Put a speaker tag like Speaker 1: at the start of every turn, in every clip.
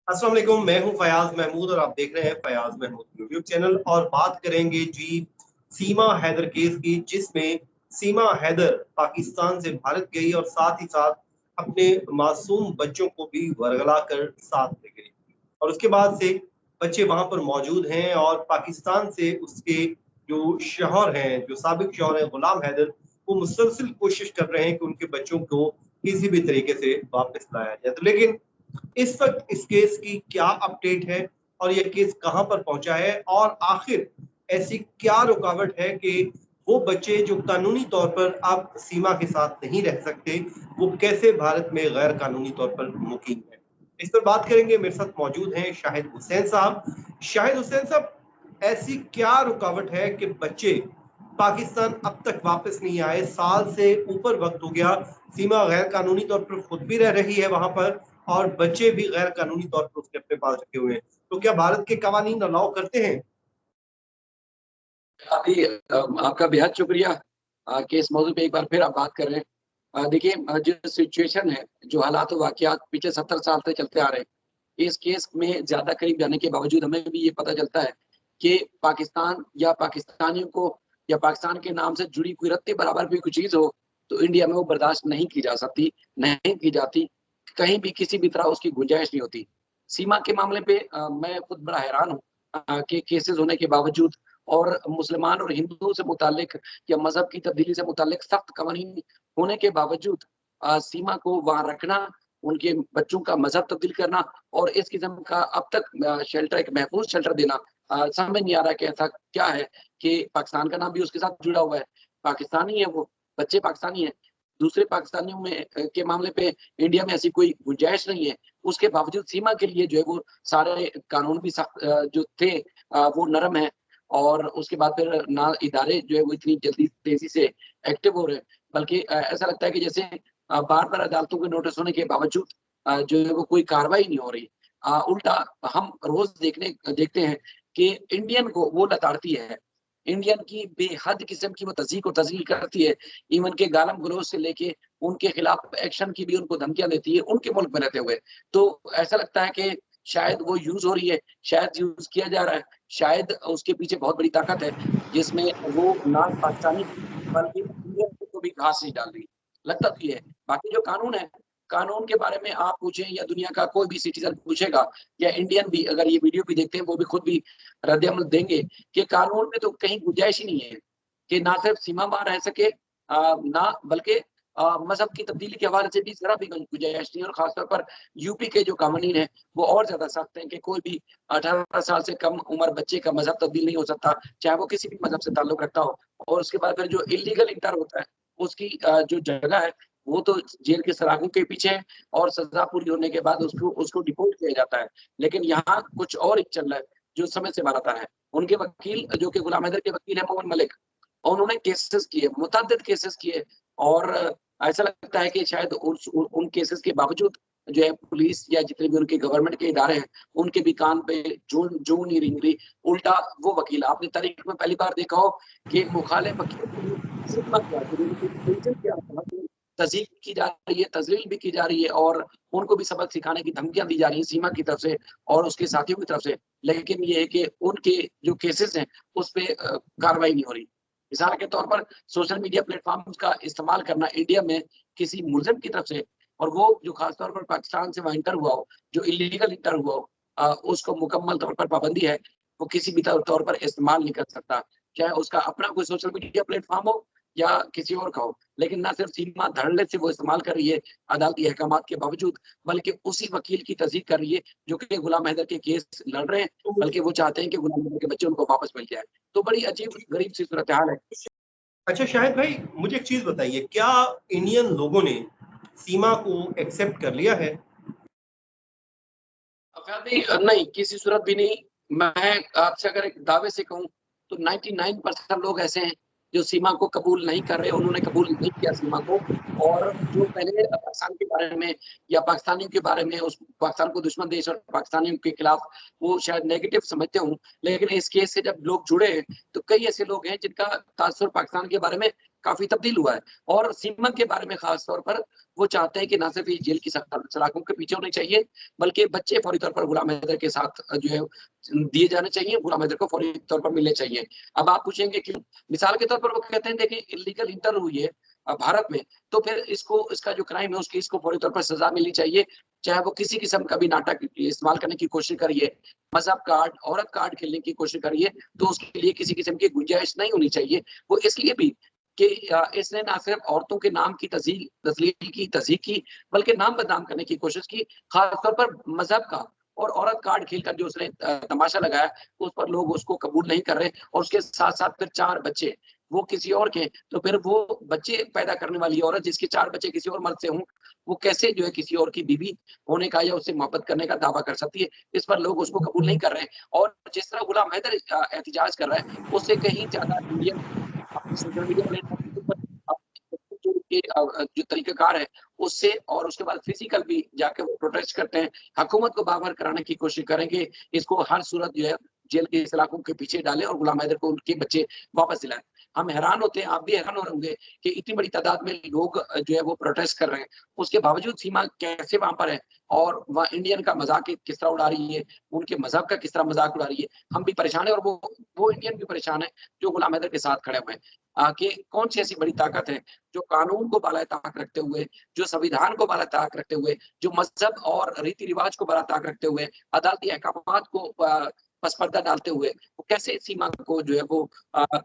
Speaker 1: अस्सलाम वालेकुम, मैं हूं फयाज महमूद और आप देख रहे हैं फयाज महमूद यूट्यूब चैनल। और बात करेंगे जी सीमा हैदर केस की, जिसमें सीमा हैदर पाकिस्तान से भारत गई और साथ ही साथ अपने मासूम बच्चों को भी वरगला कर साथ ले गई। और उसके बाद से बच्चे वहां पर मौजूद हैं और पाकिस्तान से उसके जो शौहर हैं, जो साबिक शौहर हैं गुलाम हैदर, वो मुसलसल कोशिश कर रहे हैं कि उनके बच्चों को किसी भी तरीके से वापस लाया जाए। तो लेकिन इस वक्त इस केस की क्या अपडेट है और यह केस कहां पर पहुंचा है, और आखिर ऐसी क्या रुकावट है कि वो बच्चे जो कानूनी तौर पर अब सीमा के साथ नहीं रह सकते, वो कैसे भारत में गैर कानूनी तौर पर मुकीम है। इस पर बात करेंगे। मेरे साथ मौजूद हैं शाहिद हुसैन साहब। शाहिद हुसैन साहब, ऐसी क्या रुकावट है कि बच्चे पाकिस्तान अब तक वापस नहीं आए? साल से ऊपर वक्त हो गया, सीमा गैर कानूनी तौर पर खुद भी रह रही है वहां पर और बच्चे भी गैर कानूनी तौर पर उसके अपने पास रखे हुए हैं। तो क्या भारत के कानून अलाउ करते हैं?
Speaker 2: अभी आपका बेहद शुक्रिया कि इस मौजू पे एक बार फिर आप बात कर रहे हैं। देखिए, जो सिचुएशन है, जो हालात वाक़यात पीछे 70 साल से चलते आ रहे हैं, इस केस में ज़्यादा करीब जाने के बावजूद हमें भी ये पता चलता है कि पाकिस्तान या पाकिस्तानियों को या पाकिस्तान के नाम से जुड़ी कोई रत्ते बराबर भी कोई चीज़ हो, तो इंडिया में वो बर्दाश्त नहीं की जा सकती, नहीं की जाती। कहीं भी किसी भी तरह उसकी गुंजाइश नहीं होती। सीमा के मामले पे मैं खुद बड़ा हैरान हूँ कि केसेज़ होने के बावजूद और मुसलमान और हिंदुओं से मुताल्लिक या मज़हब की तब्दीली से मुताल्लिक सख्त कवानीन होने के बावजूद सीमा को वहाँ रखना, उनके बच्चों का मज़हब तब्दील करना और इस किस्म का अब तक शेल्टर, एक महफूज़ शेल्टर देना, समझ नहीं आ रहा है कि ऐसा क्या है कि पाकिस्तान का नाम भी उसके साथ जुड़ा हुआ है। पाकिस्तानी है वो, बच्चे पाकिस्तानी हैं। दूसरे पाकिस्तानियों में के मामले पे इंडिया में ऐसी कोई गुंजाइश नहीं है। उसके बावजूद सीमा के लिए जो है वो सारे कानून भी सख्त जो थे वो नरम हैं। और उसके बाद फिर ना इदारे जो है वो इतनी जल्दी तेज़ी से एक्टिव हो रहे हैं, बल्कि ऐसा लगता है कि जैसे बार-बार अदालतों के नोटिस होने के बावजूद जो है वो कोई कार्रवाई नहीं हो रही। उल्टा हम रोज़ देखते हैं कि इंडियन को वो लताड़ती है, इंडियन की बेहद किस्म की वो तज़ीक और तज़लील करती है, इवन के गालम-गलौज से लेके उनके खिलाफ एक्शन की भी उनको धमकियाँ देती है, उनके मुल्क में रहते हुए। तो ऐसा लगता है कि शायद वो यूज़ हो रही है, शायद यूज़ किया जा रहा है, शायद उसके पीछे बहुत बड़ी ताकत है, जिसमें वो ना पाकिस्तानी बल्कि इंडियन को भी घास नहीं डाल रही। लगता तो ये है। बाकी जो कानून है, कानून के बारे में आप पूछें या दुनिया का कोई भी सिटीज़न पूछेगा या इंडियन भी अगर ये वीडियो भी देखते हैं, वो भी खुद भी रद्द-ए-अमल देंगे कि कानून में तो कहीं गुंजाइश ही नहीं है कि ना सिर्फ सीमा वहाँ रह सके, ना बल्कि मज़हब की तब्दीली के हवाले से भी ज़रा भी गुंजाइश नहीं है। और ख़ासतौर पर यूपी के जो कानून हैं, वो और ज़्यादा सख्त हैं कि कोई भी 18 साल से कम उम्र बच्चे का मज़हब तब्दील नहीं हो सकता, चाहे वो किसी भी मज़हब से ताल्लुक़ रखता हो। और उसके बाद फिर जो इल्लीगल इंटर होता है, उसकी जो जगह है, वो तो जेल के सलाखों के पीछे है और सज़ा पूरी होने के बाद उसको उसको डिपोर्ट किया जाता है। लेकिन यहाँ कुछ और ही चल रहा है, जो समय से बारात आ रहा है। उनके वकील जो कि गुलाम हैदर के वकील हैं मोहम्मद मलिक, और उन्होंने केसेस किए, मुतअद्दिद केसेस किए और ऐसा लगता है कि शायद उन केसेस के बावजूद जो है पुलिस या जितने भी उनके गवर्नमेंट के इदारे हैं, उनके भी कान पे जूं जूं नहीं रेंग रही। उल्टा वो वकील आपने तारीख में पहली बार देखा हो कि मुखालिफ वकील को भी सिग्मा क्या तज़ीक की जा रही है, तज़लील भी की जा रही है और उनको भी सबक सिखाने की धमकियाँ दी जा रही हैं सीमा की तरफ से और उसके साथियों की तरफ से। लेकिन ये है कि उनके जो केसेस हैं, उस पे कार्रवाई नहीं हो रही। मिसाल के तौर पर सोशल मीडिया प्लेटफ़ॉर्म्स का इस्तेमाल करना इंडिया में किसी मुल्ज़िम की तरफ से, और वो जो ख़ास तौर पर पाकिस्तान से वहाँ इंटर हुआ हो, जो इल्लीगल इंटर हुआ हो, उसको मुकम्मल तौर पर पाबंदी है, वो किसी भी तौर पर इस्तेमाल नहीं कर सकता। चाहे उसका अपना कोई सोशल मीडिया प्लेटफ़ॉर्म हो या किसी और का हो। लेकिन ना सिर्फ सीमा धड़ल्ले से वो इस्तेमाल कर रही है अदालती अहकामात के बावजूद, बल्कि उसी वकील की तज़दीक कर रही है जो कि गुलाम हैदर के केस लड़ रहे हैं, बल्कि वो चाहते हैं कि गुलाम हैदर के बच्चे उनको वापस मिल जाए। तो बड़ी अजीब-गरीब सी सूरत-ए-हाल है।
Speaker 1: अच्छा शाहिद भाई, मुझे एक चीज बताइए, क्या इंडियन लोगों ने सीमा को एक्सेप्ट कर लिया है?
Speaker 2: अभी नहीं, किसी सूरत भी नहीं। मैं आपसे अगर एक दावे से कहूँ तो 99% लोग ऐसे हैं जो सीमा को कबूल नहीं कर रहे, उन्होंने कबूल नहीं किया सीमा को। और जो पहले पाकिस्तान के बारे में या पाकिस्तानियों के बारे में, उस पाकिस्तान को दुश्मन देश और पाकिस्तानियों के खिलाफ वो शायद नेगेटिव समझते हों, लेकिन इस केस से जब लोग जुड़े हैं, तो कई ऐसे लोग हैं जिनका तासुर पाकिस्तान के बारे में काफी तब्दील हुआ है। और सीमा के बारे में खास तौर पर वो चाहते हैं कि ना सिर्फ ये जेल की सलाखों के पीछे होने चाहिए, बल्कि बच्चे फौरी तौर पर गुलाम हैदर के साथ जो है दिए जाने चाहिए, गुलाम हैदर को फौरी तौर पर मिलने चाहिए। अब आप पूछेंगे क्यों? मिसाल के तौर पर वो कहते हैं देखिए इलीगल इंटर हुई है भारत में, तो फिर इसको इसका जो क्राइम है उसकी इसको फौरी तौर पर सजा मिलनी चाहिए, चाहे वो किसी किस्म का भी नाटक इस्तेमाल करने की कोशिश करिए, मजहब कार्ड, औरत कार्ड खेलने की कोशिश करिए, तो उसके लिए किसी किस्म की गुंजाइश नहीं होनी चाहिए। वो इसलिए भी कि इसने ना सिर्फ औरतों के नाम की तस्लील की, तज़हीक की, बल्कि नाम बदनाम करने की कोशिश की, खासतौर पर मजहब का। और औरत कार्ड खेलकर जो उसने तमाशा लगाया, उस पर लोग उसको कबूल नहीं कर रहे, और उसके साथ-साथ फिर 4 बच्चे वो किसी और के, तो फिर वो बच्चे पैदा करने वाली औरत जिसके 4 बच्चे किसी और मर्द से हों, वो कैसे जो है किसी और की बीवी होने का या उससे मोहब्बत करने का दावा कर सकती है? इस पर लोग उसको कबूल नहीं कर रहे हैं। और जिस तरह गुलाम हैदर एहतिजाज कर रहा है, उससे कहीं ज़्यादा इंडियन अपने सोशल मीडिया प्लेटफ़ॉर्म के ऊपर जो तरीक़ाकार है, उससे और उसके बाद फिज़िकल भी जाके वो प्रोटेस्ट करते हैं, हुकूमत को बाहर कराने की कोशिश करेंगे, इसको हर सूरत जो है जेल के सलाखों के पीछे डालें और गुलाम हैदर को उनके बच्चे वापस दिलाएँ। हम हैरान होते हैं, आप भी हैरान हो रहे होंगे कि इतनी बड़ी तादाद में लोग जो है वो प्रोटेस्ट कर रहे हैं, उसके बावजूद सीमा कैसे वहाँ पर है और वहाँ इंडियन का मज़ाक किस तरह उड़ा रही है, उनके मज़हब का किस तरह मज़ाक उड़ा रही है। हम भी परेशान हैं और वो इंडियन भी परेशान हैं, जो गुलाम हैदर के साथ खड़े हुए हैं। कि कौन-सी ऐसी बड़ी ताकत है, जो कानून को बाला-ताक रखते हुए, जो संविधान को बाला-ताक रखते हुए, जो मज़हब और रीति-रिवाज को बाला-ताक रखते हुए, अदालती अहकामात को पसपर्दा डालते हुए, वो कैसे सीमा को जो है वो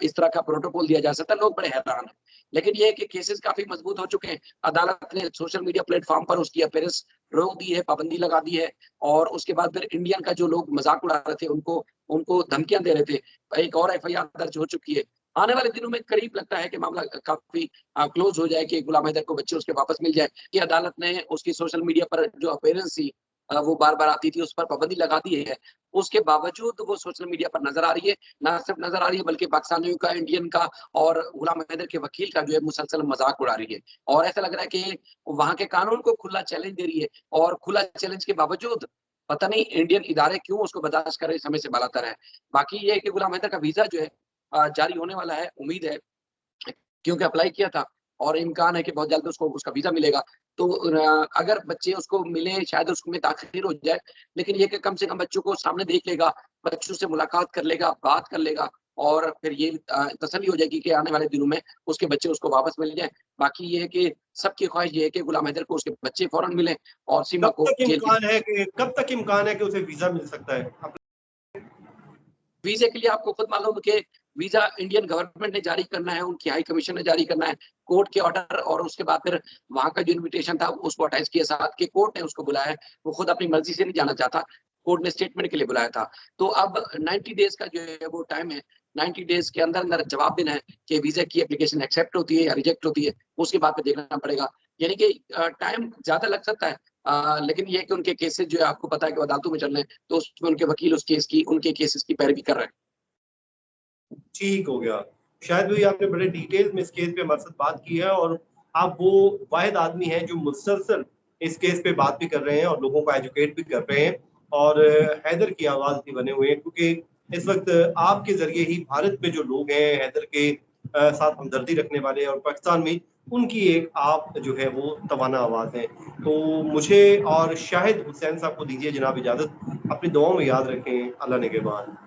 Speaker 2: इस तरह का प्रोटोकॉल दिया जा सकता है, लोग बड़े हैरान हैं। लेकिन ये है कि केसेज़ काफ़ी मज़बूत हो चुके हैं। अदालत ने सोशल मीडिया प्लेटफ़ॉर्म पर उसकी अपीयरेंस रोक दी है, पाबंदी लगा दी है, और उसके बाद फिर इंडियन का जो लोग मज़ाक उड़ा रहे थे, उनको उनको धमकियाँ दे रहे थे। एक और एफआईआर दर्ज हो चुकी है। आने वाले दिनों में करीब लगता है कि मामला काफ़ी क्लोज़ हो जाए कि गुलाम हैदर को बच्चे उसके वापस मिल जाए, कि अदालत ने उसकी सोशल मीडिया पर जो अपीयरेंस थी वो बार-बार आती थी, उस पर पाबंदी लगा दी है। उसके बावजूद वो सोशल मीडिया पर नज़र आ रही है, ना सिर्फ नज़र आ रही है बल्कि पाकिस्तानियों का, इंडियन का और गुलाम हैदर के वकील का जो है मुसलसल मज़ाक उड़ा रही है। और ऐसा लग रहा है कि वहाँ के कानून को खुला चैलेंज दे रही है, और खुला चैलेंज के बावजूद पता नहीं इंडियन इदारे क्यों उसको बर्दाश्त कर रहे हैं, समय से बाला-तर है। बाकी ये है कि गुलाम हैदर का वीज़ा जो है जारी होने वाला है, उम्मीद है, क्योंकि अप्लाई किया था और इम्कान है कि बहुत जल्द उसको उसका वीज़ा मिलेगा। तो अगर बच्चे उसको मिले, शायद उसमें ताख़ीर हो जाए, लेकिन ये कि कम से कम बच्चों को सामने देख लेगा, बच्चों से मुलाकात कर लेगा, बात कर लेगा, और फिर ये तसल्ली हो जाएगी कि आने वाले दिनों में उसके बच्चे उसको वापस मिल जाएँ। बाकी ये है कि सबकी ख़्वाहिश ये है कि गुलाम हैदर को उसके बच्चे फ़ौरन मिलें और सीमा को जेल की
Speaker 1: कब तक इम्कान है कि उसे वीज़ा मिल सकता है?
Speaker 2: वीज़े के लिए आपको खुद मालूम है कि वीज़ा इंडियन गवर्नमेंट ने जारी करना है, उनकी हाई कमीशन ने जारी करना है, कोर्ट के ऑर्डर, और उसके बाद फिर वहाँ का जो इन्विटेशन था उसको अटैच किया साथ के कोर्ट ने उसको बुलाया है, वो खुद अपनी मर्ज़ी से नहीं जाना चाहता, कोर्ट ने स्टेटमेंट के लिए बुलाया था। तो अब 90 डेज़ का जो है वो टाइम है, 90 डेज़ के अंदर-अंदर जवाब देना है कि वीज़ा की एप्लीकेशन एक्सेप्ट होती है या रिजेक्ट होती है, उसके बाद फिर देखना पड़ेगा। यानी कि टाइम ज़्यादा लग सकता है, लेकिन ये है कि उनके केसेज़ जो है आपको पता है कि अदालतों में चल रहे हैं, तो उसमें उनके वकील उस केस की, उनके केसेज़ की पैरवी कर रहे हैं।
Speaker 1: ठीक हो गया। शायद भी आपने बड़े डिटेल में इस केस पे हमारे साथ बात की है, और आप वो वाहिद आदमी हैं जो मुसलसल इस केस पे बात भी कर रहे हैं और लोगों को एजुकेट भी कर रहे हैं, और हैदर की आवाज़ भी बने हुए हैं, क्योंकि इस वक़्त आपके ज़रिए ही भारत में जो लोग हैं हैदर के साथ हमदर्दी रखने वाले, और पाकिस्तान में उनकी एक आप जो है वो तवाना आवाज़ हैं। तो मुझे और शाहिद हुसैन साहब को दीजिए जनाब इजाज़त। अपनी दुआओं में याद रखें। अल्लाह निगहबान।